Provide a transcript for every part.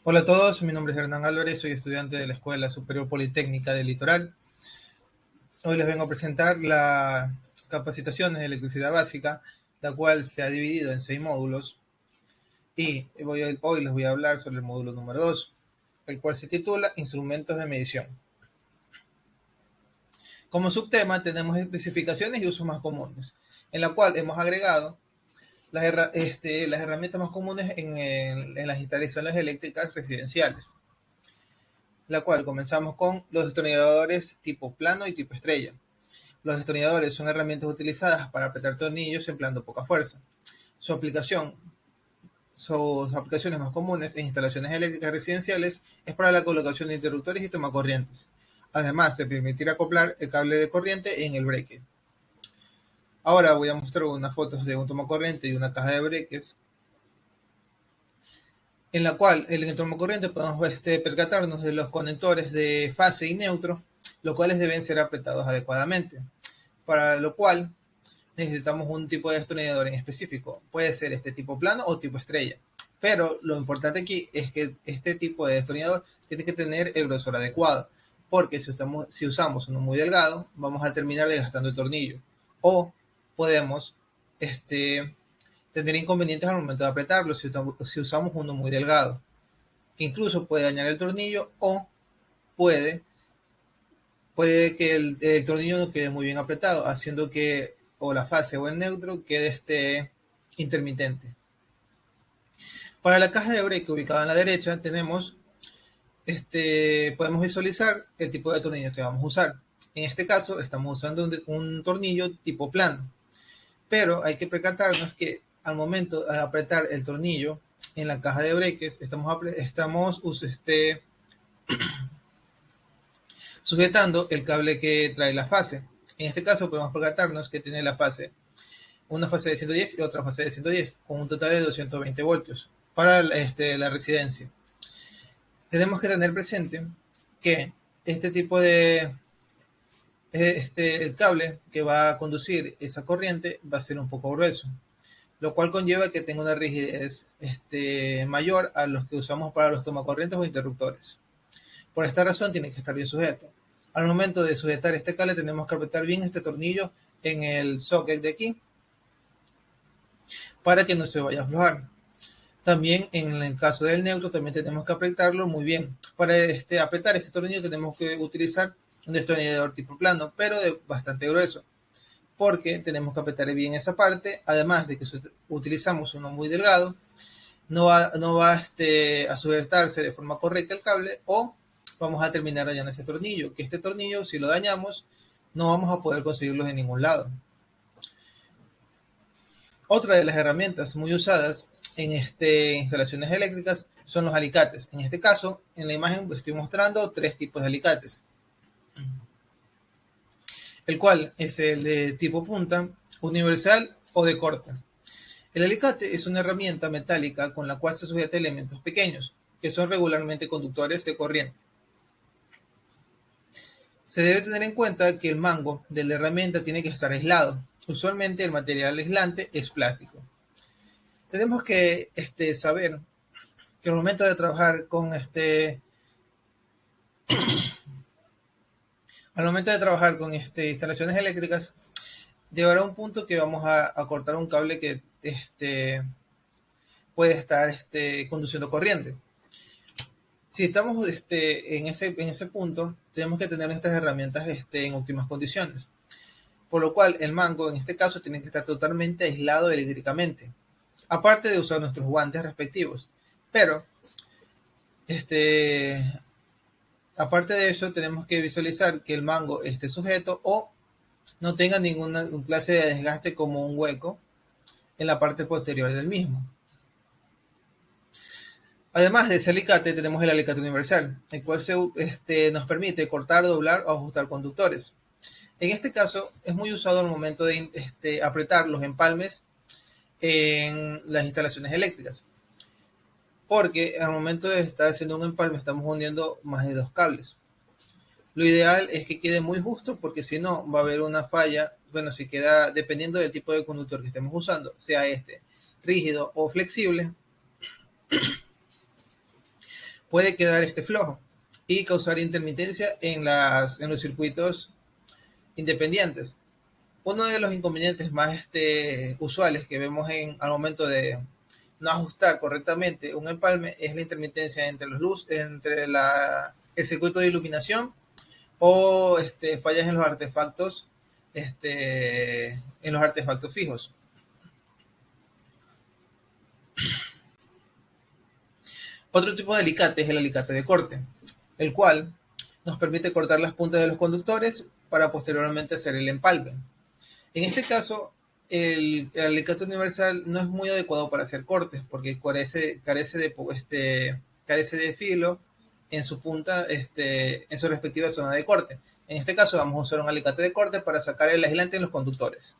Hola a todos, mi nombre es Hernán Álvarez, soy estudiante de la Escuela Superior Politécnica del Litoral. Hoy les vengo a presentar la capacitación de electricidad básica, la cual se ha dividido en 6 módulos. Y hoy les voy a hablar sobre el módulo número 2, el cual se titula Instrumentos de medición. Como subtema tenemos especificaciones y usos más comunes, en la cual hemos agregado las herramientas más comunes en las instalaciones eléctricas residenciales, la cual comenzamos con los destornilladores tipo plano y tipo estrella. Los destornilladores son herramientas utilizadas para apretar tornillos empleando poca fuerza. Su aplicación, sus aplicaciones más comunes en instalaciones eléctricas residenciales es para la colocación de interruptores y tomacorrientes, además de permitir acoplar el cable de corriente en el breaker. Ahora voy a mostrar unas fotos de un tomacorriente y una caja de breakers, en la cual en el tomacorriente podemos percatarnos de los conectores de fase y neutro, los cuales deben ser apretados adecuadamente, para lo cual necesitamos un tipo de destornillador en específico. Puede ser este tipo plano o tipo estrella. Pero lo importante aquí es que este tipo de destornillador tiene que tener el grosor adecuado. Porque si usamos uno muy delgado, vamos a terminar desgastando el tornillo. O podemos tener inconvenientes al momento de apretarlo si usamos uno muy delgado. Incluso puede dañar el tornillo o puede que el tornillo no quede muy bien apretado, haciendo que o la fase o el neutro quede intermitente. Para la caja de break ubicada en la derecha tenemos, podemos visualizar el tipo de tornillo que vamos a usar. En este caso estamos usando un tornillo tipo plano, pero hay que percatarnos que al momento de apretar el tornillo en la caja de breaks estamos sujetando el cable que trae la fase. En este caso podemos percatarnos que tiene una fase de 110 y otra fase de 110, con un total de 220 voltios para la residencia. Tenemos que tener presente que este tipo de el cable que va a conducir esa corriente va a ser un poco grueso, lo cual conlleva que tenga una rigidez mayor a los que usamos para los tomacorrientes o interruptores. Por esta razón tiene que estar bien sujeto. Al momento de sujetar este cable tenemos que apretar bien este tornillo en el socket de aquí para que no se vaya a aflojar. También en el caso del neutro también tenemos que apretarlo muy bien. Para apretar este tornillo tenemos que utilizar un destornillador tipo plano, pero de bastante grueso, porque tenemos que apretar bien esa parte, además de que si utilizamos uno muy delgado, no va a sujetarse de forma correcta el cable o vamos a terminar dañando este tornillo, que este tornillo si lo dañamos no vamos a poder conseguirlo en ningún lado. Otra de las herramientas muy usadas en instalaciones eléctricas son los alicates. En este caso, en la imagen estoy mostrando 3 tipos de alicates, el cual es el de tipo punta, universal o de corte. El alicate es una herramienta metálica con la cual se sujeta elementos pequeños, que son regularmente conductores de corriente. Se debe tener en cuenta que el mango de la herramienta tiene que estar aislado. Usualmente el material aislante es plástico. Tenemos que saber que al momento de trabajar con instalaciones eléctricas, llegará un punto que vamos a cortar un cable que puede estar conduciendo corriente. Si estamos en ese punto, tenemos que tener nuestras herramientas en óptimas condiciones. Por lo cual, el mango en este caso tiene que estar totalmente aislado eléctricamente, aparte de usar nuestros guantes respectivos. Pero, aparte de eso, tenemos que visualizar que el mango esté sujeto o no tenga ninguna clase de desgaste como un hueco en la parte posterior del mismo. Además de ese alicate, tenemos el alicate universal, el cual nos permite cortar, doblar o ajustar conductores. En este caso, es muy usado al momento de apretar los empalmes en las instalaciones eléctricas, porque al momento de estar haciendo un empalme estamos uniendo más de 2 cables. Lo ideal es que quede muy justo, porque si no va a haber una falla. Bueno, si queda, dependiendo del tipo de conductor que estemos usando, sea rígido o flexible, puede quedar flojo y causar intermitencia en los circuitos independientes. Uno de los inconvenientes más usuales que vemos al momento de no ajustar correctamente un empalme es la intermitencia entre el circuito de iluminación o fallas en los artefactos fijos. Otro tipo de alicate es el alicate de corte, el cual nos permite cortar las puntas de los conductores para posteriormente hacer el empalme. En este caso, el alicate universal no es muy adecuado para hacer cortes porque carece de filo en su punta, en su respectiva zona de corte. En este caso vamos a usar un alicate de corte para sacar el aislante en los conductores.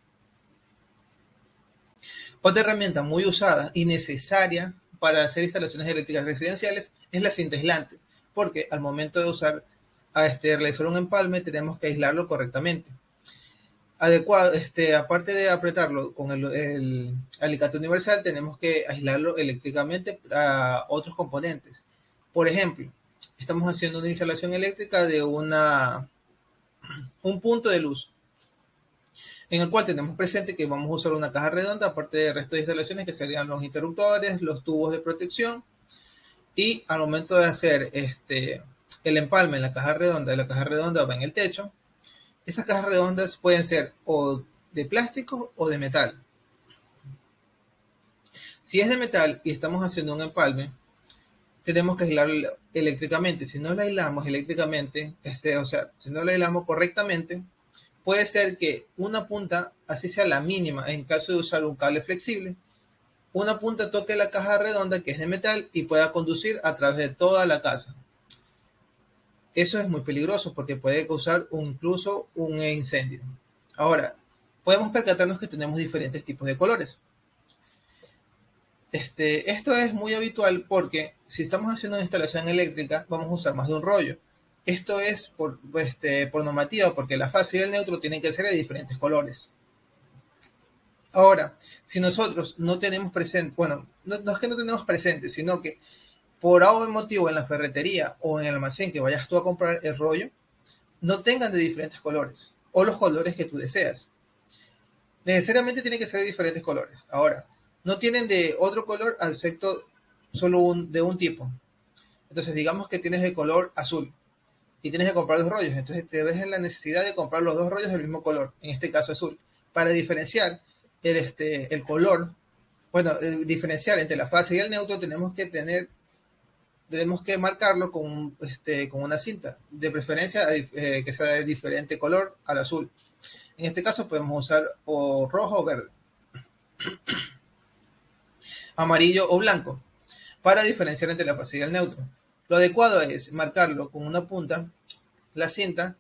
Otra herramienta muy usada y necesaria para hacer instalaciones eléctricas residenciales es la cinta aislante, porque al momento de realizar un empalme tenemos que aislarlo correctamente. Aparte de apretarlo con el alicate universal, tenemos que aislarlo eléctricamente a otros componentes. Por ejemplo, estamos haciendo una instalación eléctrica de un punto de luz, en el cual tenemos presente que vamos a usar una caja redonda, aparte del resto de instalaciones que serían los interruptores, los tubos de protección, y al momento de hacer el empalme en la caja redonda va en el techo. Esas cajas redondas pueden ser o de plástico o de metal. Si es de metal y estamos haciendo un empalme, tenemos que aislarlo eléctricamente. Si no lo aislamos eléctricamente, si no lo aislamos correctamente, puede ser que una punta, así sea la mínima, en caso de usar un cable flexible, una punta toque la caja redonda que es de metal y pueda conducir a través de toda la casa. Eso es muy peligroso porque puede causar incluso un incendio. Ahora, podemos percatarnos que tenemos diferentes tipos de colores. Esto es muy habitual porque si estamos haciendo una instalación eléctrica, vamos a usar más de un rollo. Esto es por normativa, porque la fase y el neutro tienen que ser de diferentes colores. Ahora, si nosotros no tenemos presente, bueno, no es que no tenemos presente, sino que por algún motivo en la ferretería o en el almacén que vayas tú a comprar el rollo, no tengan de diferentes colores o los colores que tú deseas. Necesariamente tienen que ser de diferentes colores. Ahora, no tienen de otro color excepto solo de un tipo. Entonces, digamos que tienes de color azul y tienes que comprar dos rollos. Entonces, te ves en la necesidad de comprar los dos rollos del mismo color, en este caso azul, para diferenciar el color. Bueno, diferenciar entre la fase y el neutro tenemos que marcarlo con una cinta, de preferencia que sea de diferente color al azul. En este caso podemos usar o rojo o verde, amarillo o blanco, para diferenciar entre la fase y el neutro. Lo adecuado es marcarlo con una punta, la cinta,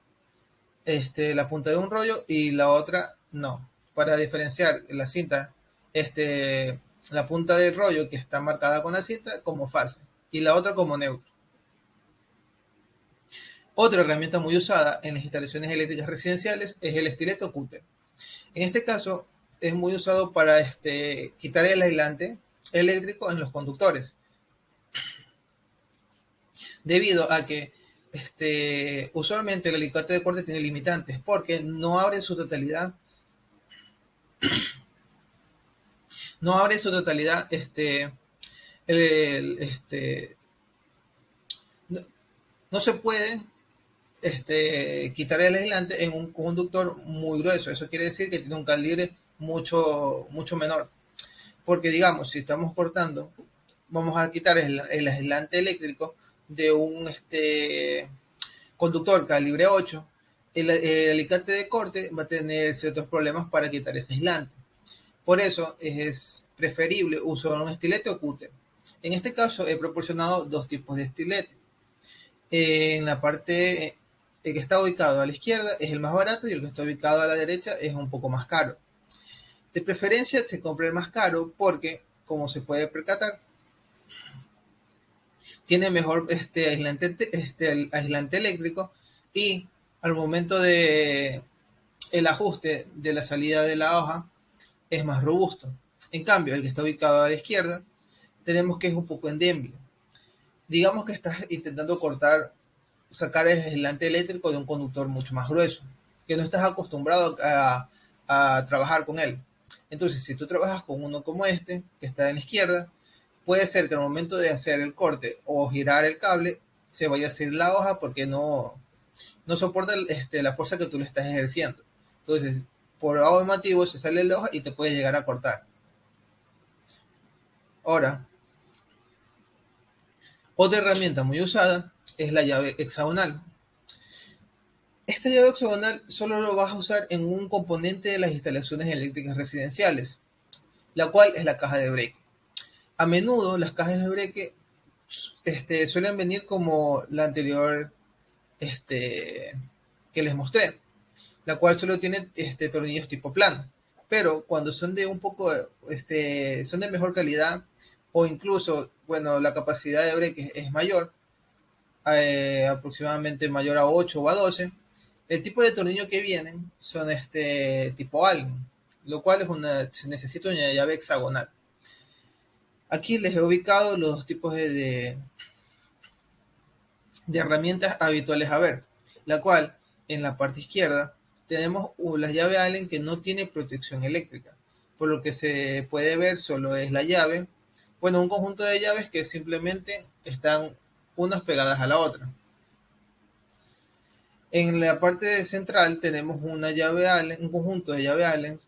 la punta de un rollo y la otra no, para diferenciar la cinta, la punta del rollo que está marcada con la cinta como fase y la otra como neutro. Otra herramienta muy usada en las instalaciones eléctricas residenciales es el estileto cúter. En este caso es muy usado para quitar el aislante eléctrico en los conductores, debido a que usualmente el alicate de corte tiene limitantes porque no abre su totalidad no se puede quitar el aislante en un conductor muy grueso. Eso quiere decir que tiene un calibre mucho menor, porque digamos, si estamos cortando, vamos a quitar el aislante eléctrico de un conductor calibre 8, el alicate de corte va a tener ciertos problemas para quitar ese aislante. Por eso es preferible usar un estilete o cúter. En este caso he proporcionado dos tipos de estilete. En la parte que está ubicado a la izquierda es el más barato y el que está ubicado a la derecha es un poco más caro. De preferencia se compra el más caro porque, como se puede percatar, tiene mejor aislante eléctrico y al momento de el ajuste de la salida de la hoja es más robusto. En cambio, el que está ubicado a la izquierda tenemos que es un poco endeble. Digamos que estás intentando sacar el aislante eléctrico de un conductor mucho más grueso, que no estás acostumbrado a trabajar con él. Entonces, si tú trabajas con uno como este, que está en la izquierda, puede ser que al momento de hacer el corte o girar el cable, se vaya a salir la hoja porque no soporta la fuerza que tú le estás ejerciendo. Entonces, por algún motivo se sale la hoja y te puede llegar a cortar. Ahora, otra herramienta muy usada es la llave hexagonal. Esta llave hexagonal solo lo vas a usar en un componente de las instalaciones eléctricas residenciales, la cual es la caja de breque. A menudo las cajas de breque suelen venir como la anterior que les mostré, la cual solo tiene tornillos tipo plano. Pero cuando son de un poco, son de mejor calidad o incluso, bueno, la capacidad de breque es mayor, aproximadamente mayor a 8 o a 12, el tipo de tornillo que vienen son tipo Allen, lo cual se necesita una llave hexagonal. Aquí les he ubicado los tipos de herramientas habituales a ver, la cual en la parte izquierda tenemos la llave Allen que no tiene protección eléctrica, por lo que se puede ver solo es la llave, bueno, un conjunto de llaves que simplemente están unas pegadas a la otra. En la parte central tenemos una llave Allen, un conjunto de llave Allen,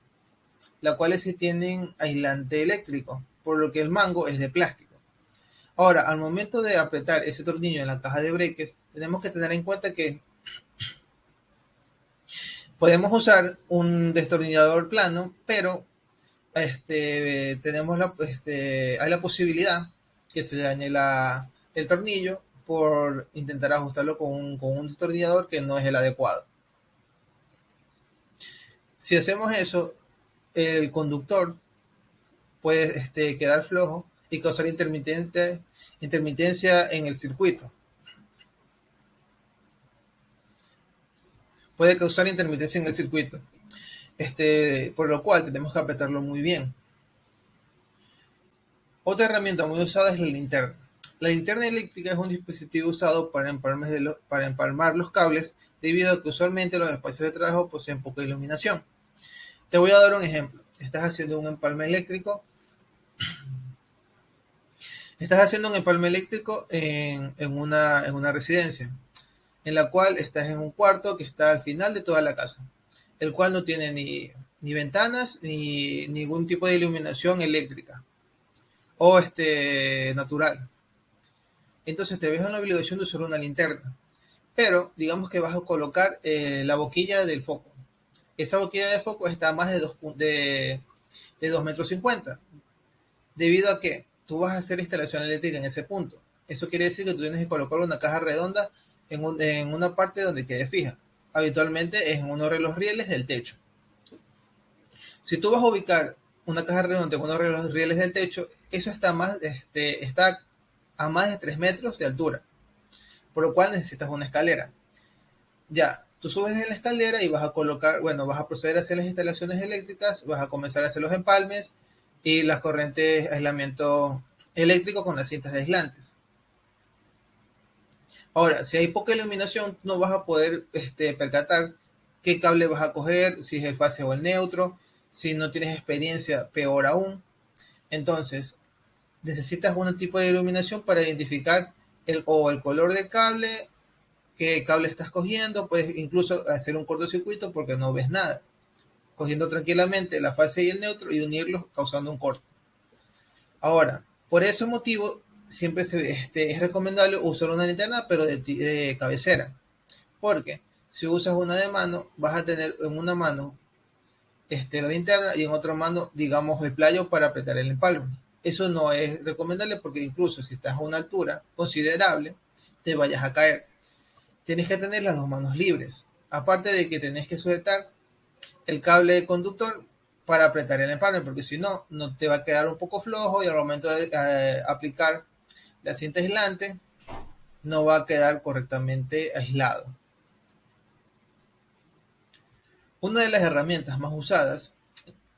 las cuales sí tienen aislante eléctrico, por lo que el mango es de plástico. Ahora, al momento de apretar ese tornillo en la caja de breques, tenemos que tener en cuenta que podemos usar un destornillador plano, pero hay la posibilidad que se dañe el tornillo por intentar ajustarlo con un destornillador que no es el adecuado. Si hacemos eso, el conductor puede quedar flojo y causar intermitencia en el circuito. Puede causar intermitencia en el circuito, por lo cual tenemos que apretarlo muy bien. Otra herramienta muy usada es la linterna. La linterna eléctrica es un dispositivo usado para empalmar los cables, debido a que usualmente los espacios de trabajo poseen poca iluminación. Te voy a dar un ejemplo. Estás haciendo un empalme eléctrico en una residencia, en la cual estás en un cuarto que está al final de toda la casa, el cual no tiene ni ventanas ni ningún tipo de iluminación eléctrica o natural. Entonces te ves en la obligación de usar una linterna, pero digamos que vas a colocar la boquilla del foco. Esa boquilla de foco está a más de 2,50 metros, debido a que tú vas a hacer instalación eléctrica en ese punto. Eso quiere decir que tú tienes que colocar una caja redonda en una parte donde quede fija. Habitualmente es en uno de los rieles del techo. Si tú vas a ubicar una caja redonda en uno de los rieles del techo, eso está a más de 3 metros de altura, por lo cual necesitas una escalera. Ya, tú subes en la escalera y vas a proceder a hacer las instalaciones eléctricas, vas a comenzar a hacer los empalmes y las corrientes de aislamiento eléctrico con las cintas aislantes. Ahora, si hay poca iluminación, no vas a poder percatar qué cable vas a coger, si es el fase o el neutro. Si no tienes experiencia, peor aún. Entonces, necesitas un tipo de iluminación para identificar el color del cable, qué cable estás cogiendo. Puedes incluso hacer un cortocircuito porque no ves nada, cogiendo tranquilamente la fase y el neutro y unirlos causando un corte. Ahora, por ese motivo, siempre es recomendable usar una linterna, pero de cabecera, porque si usas una de mano, vas a tener en una mano la linterna y en otra mano, digamos, el playo para apretar el empalme. Eso no es recomendable porque incluso si estás a una altura considerable, te vayas a caer. Tienes que tener las dos manos libres. Aparte de que tenés que sujetar el cable de conductor para apretar el empalme, porque si no, no te va a quedar un poco flojo y al momento de aplicar la cinta aislante, no va a quedar correctamente aislado. Una de las herramientas más usadas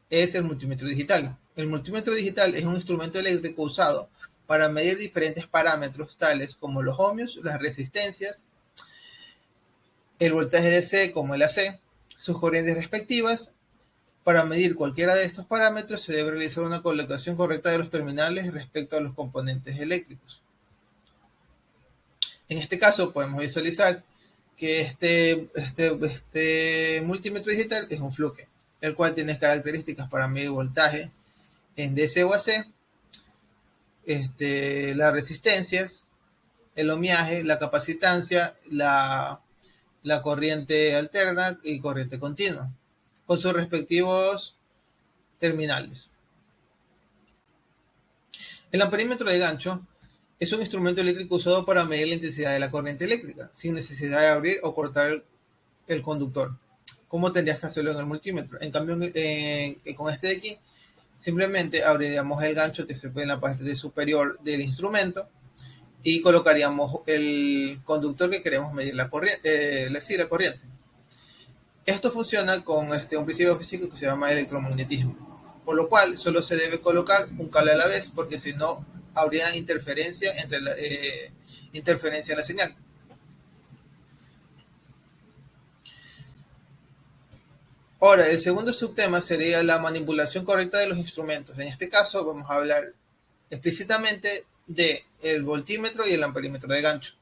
es el multímetro digital. El multímetro digital es un instrumento eléctrico usado para medir diferentes parámetros tales como los ohmios, las resistencias, el voltaje DC como el AC, sus corrientes respectivas. Para medir cualquiera de estos parámetros se debe realizar una colocación correcta de los terminales respecto a los componentes eléctricos. En este caso podemos visualizar que este multímetro digital es un fluke, el cual tiene características para medir voltaje en DC o AC, las resistencias, el ohmiaje, la capacitancia, la corriente alterna y corriente continua, con sus respectivos terminales. El amperímetro de gancho es un instrumento eléctrico usado para medir la intensidad de la corriente eléctrica, sin necesidad de abrir o cortar el conductor, como tendrías que hacerlo en el multímetro. En cambio, con este de aquí, simplemente abriríamos el gancho que se ve en la parte superior del instrumento y colocaríamos el conductor que queremos medir la corriente. La corriente. Esto funciona con un principio físico que se llama electromagnetismo, por lo cual solo se debe colocar un cable a la vez, porque si no habría interferencia en la señal. Ahora, el segundo subtema sería la manipulación correcta de los instrumentos. En este caso vamos a hablar explícitamente del voltímetro y el amperímetro de gancho.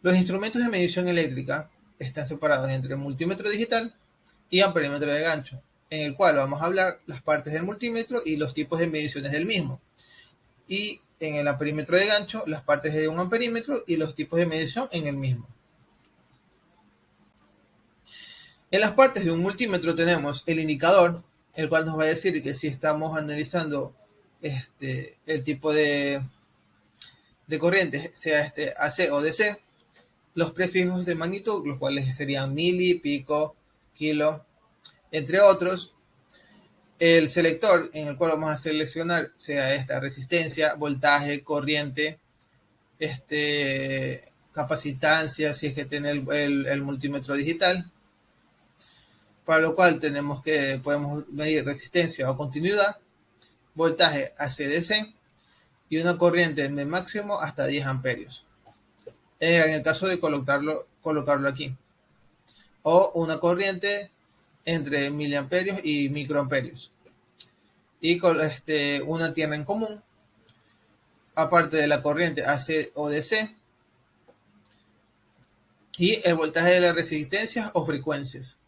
Los instrumentos de medición eléctrica están separados entre multímetro digital y amperímetro de gancho, en el cual vamos a hablar las partes del multímetro y los tipos de mediciones del mismo. Y en el amperímetro de gancho, las partes de un amperímetro y los tipos de medición en el mismo. En las partes de un multímetro tenemos el indicador, el cual nos va a decir que si estamos analizando el tipo de corriente, sea AC o DC, los prefijos de magnitud, los cuales serían mili, pico, kilo, entre otros. El selector en el cual vamos a seleccionar sea esta resistencia, voltaje, corriente, capacitancia, si es que tiene el multímetro digital, para lo cual podemos medir resistencia o continuidad, voltaje AC/DC y una corriente de máximo hasta 10 amperios. En el caso de colocarlo aquí. O una corriente entre miliamperios y microamperios. Y con una tiene en común, aparte de la corriente AC o DC, y el voltaje de las resistencias o frecuencias.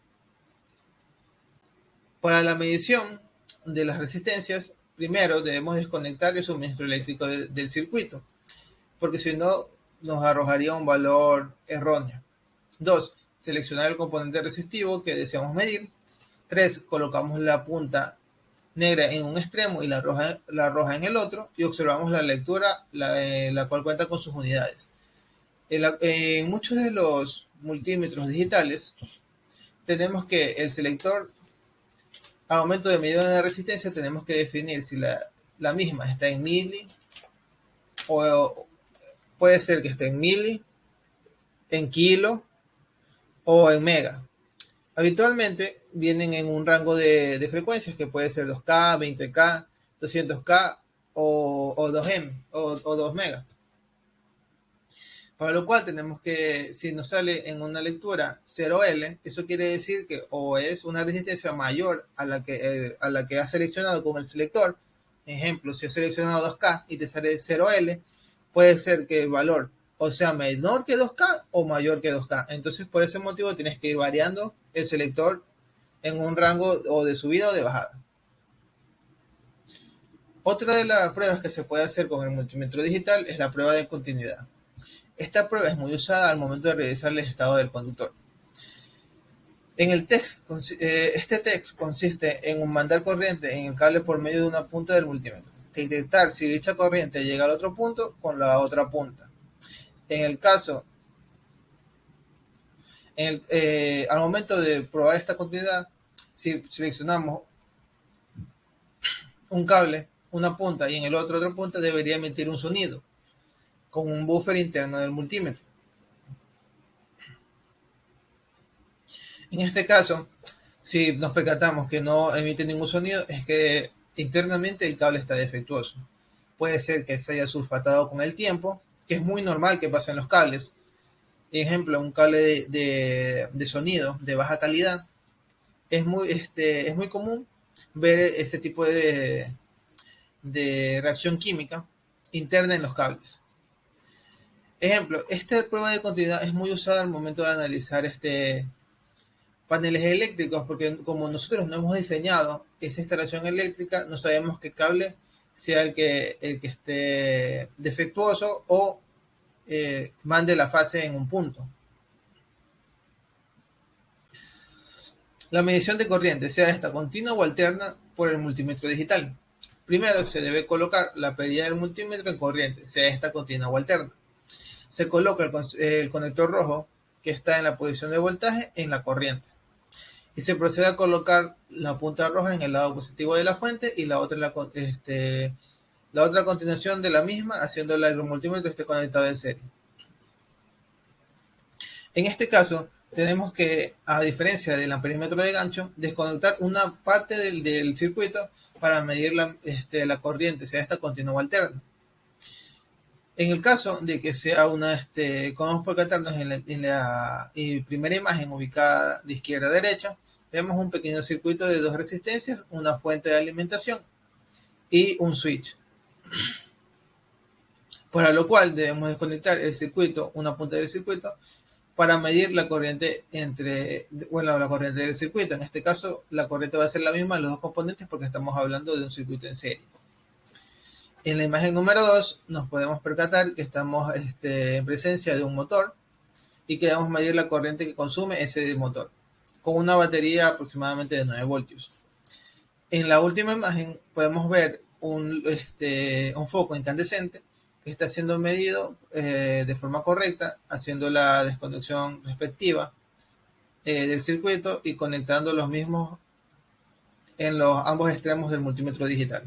Para la medición de las resistencias, primero debemos desconectar el suministro eléctrico del circuito, porque si no nos arrojaría un valor erróneo. 2. Seleccionar el componente resistivo que deseamos medir. 3. Colocamos la punta negra en un extremo y la roja en el otro, y observamos la lectura, la cual cuenta con sus unidades. En muchos de los multímetros digitales tenemos que el selector, al momento de medir una resistencia, tenemos que definir si la misma está en mili, o puede ser que esté en mili, en kilo o en mega. Habitualmente vienen en un rango de frecuencias que puede ser 2K, 20K, 200K o 2M o 2 megas. Para lo cual tenemos que, si nos sale en una lectura 0L, eso quiere decir que o es una resistencia mayor a la que has seleccionado con el selector. Ejemplo, si has seleccionado 2K y te sale 0L, puede ser que el valor o sea menor que 2K o mayor que 2K. Entonces, por ese motivo tienes que ir variando el selector en un rango o de subida o de bajada. Otra de las pruebas que se puede hacer con el multímetro digital es la prueba de continuidad. Esta prueba es muy usada al momento de revisar el estado del conductor. Este test consiste en mandar corriente en el cable por medio de una punta del multímetro, detectar si dicha corriente llega al otro punto con la otra punta. Al momento de probar esta continuidad, si seleccionamos un cable, una punta, y en el otra punta, debería emitir un sonido con un buffer interno del multímetro. En este caso, Si nos percatamos que no emite ningún sonido, es que internamente el cable está defectuoso. Puede ser que se haya sulfatado con el tiempo, que es muy normal que pase en los cables. Ejemplo, un cable de sonido de baja calidad, es muy común ver este tipo de reacción química interna en los cables. Ejemplo, esta prueba de continuidad es muy usada al momento de analizar paneles eléctricos, porque como nosotros no hemos diseñado esa instalación eléctrica, no sabemos qué cable sea el que esté defectuoso o mande la fase en un punto. La medición de corriente, sea esta continua o alterna, por el multímetro digital. Primero se debe colocar la perilla del multímetro en corriente, sea esta continua o alterna. Se coloca el conector rojo que está en la posición de voltaje en la corriente. Y se procede a colocar la punta roja en el lado positivo de la fuente y la otra a continuación de la misma, haciendo el multímetro esté conectado en serie. En este caso, tenemos que, a diferencia del amperímetro de gancho, desconectar una parte del circuito para medir la corriente, sea esta continua o alterna. En el caso de que sea podemos percatarnos en la primera imagen ubicada de izquierda a derecha, vemos un pequeño circuito de dos resistencias, una fuente de alimentación y un switch. Para lo cual debemos desconectar el circuito, una punta del circuito, para medir la corriente la corriente del circuito. En este caso, la corriente va a ser la misma en los dos componentes porque estamos hablando de un circuito en serie. En la imagen número 2 nos podemos percatar que estamos en presencia de un motor y que debemos medir la corriente que consume ese motor con una batería aproximadamente de 9 voltios. En la última imagen podemos ver un foco incandescente que está siendo medido de forma correcta, haciendo la desconexión respectiva del circuito y conectando los mismos en ambos extremos del multímetro digital.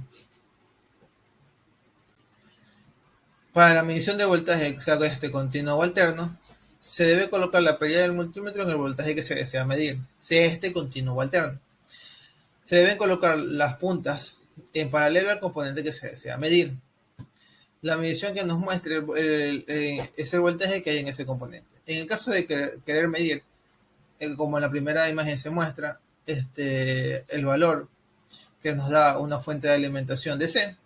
Para la medición de voltaje, sea continuo o alterno, se debe colocar la perilla del multímetro en el voltaje que se desea medir, sea continuo o alterno. Se deben colocar las puntas en paralelo al componente que se desea medir. La medición que nos muestre es el voltaje que hay en ese componente. En el caso de querer medir, como en la primera imagen se muestra, el valor que nos da una fuente de alimentación DC,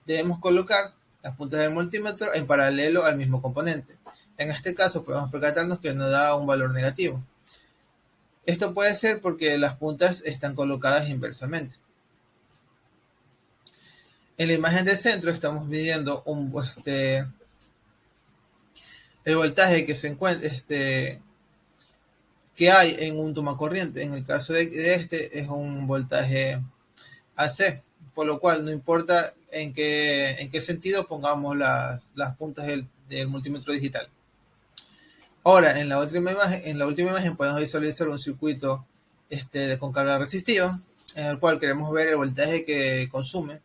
debemos colocar las puntas del multímetro en paralelo al mismo componente. En este caso podemos percatarnos que nos da un valor negativo. Esto puede ser porque las puntas están colocadas inversamente. En la imagen del centro estamos midiendo el voltaje que se encuentra, que hay en un tomacorriente. En el caso de este es un voltaje AC, por lo cual no importa en qué sentido pongamos las puntas del multímetro digital. Ahora, en la última imagen podemos visualizar un circuito con carga resistiva, en el cual queremos ver el voltaje que consume,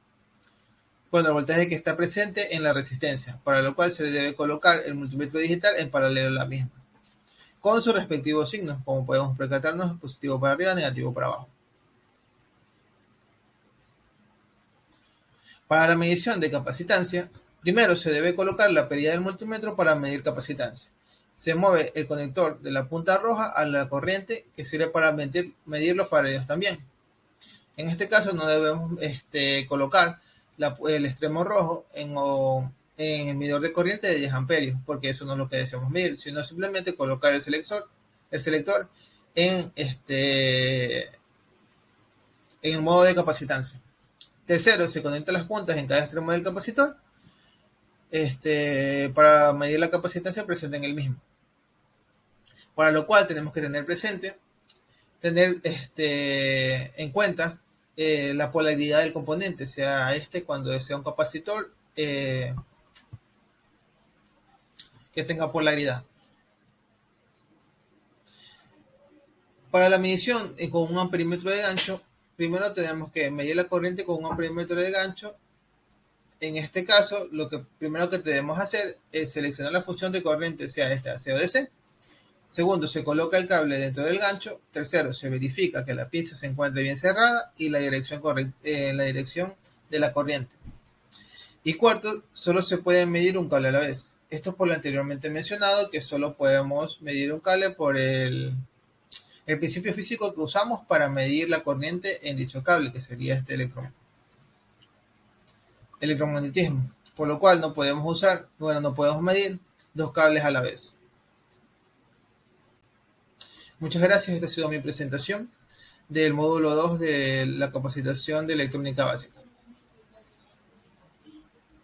el voltaje que está presente en la resistencia, para lo cual se debe colocar el multímetro digital en paralelo a la misma, con sus respectivos signos, como podemos percatarnos, positivo para arriba, negativo para abajo. Para la medición de capacitancia, primero se debe colocar la perilla del multímetro para medir capacitancia. Se mueve el conector de la punta roja a la corriente que sirve para medir los faradios también. En este caso no debemos colocar el extremo rojo en el medidor de corriente de 10 amperios, porque eso no es lo que deseamos medir, sino simplemente colocar el selector en el modo de capacitancia. Tercero, se conectan las puntas en cada extremo del capacitor para medir la capacitancia presente en el mismo. Para lo cual tenemos que tener en cuenta la polaridad del componente, sea cuando sea un capacitor que tenga polaridad. Para la medición con un amperímetro de gancho, primero tenemos que medir la corriente con un amperímetro de gancho. En este caso, lo primero que debemos hacer es seleccionar la función de corriente, sea AC o DC, Segundo, se coloca el cable dentro del gancho. Tercero, se verifica que la pinza se encuentre bien cerrada y la dirección en la dirección de la corriente. Y cuarto, solo se puede medir un cable a la vez. Esto por lo anteriormente mencionado, que solo podemos medir un cable por el principio físico que usamos para medir la corriente en dicho cable, que sería este electromagnetismo. Por lo cual no podemos medir dos cables a la vez. Muchas gracias, esta ha sido mi presentación del módulo 2 de la capacitación de electrónica básica.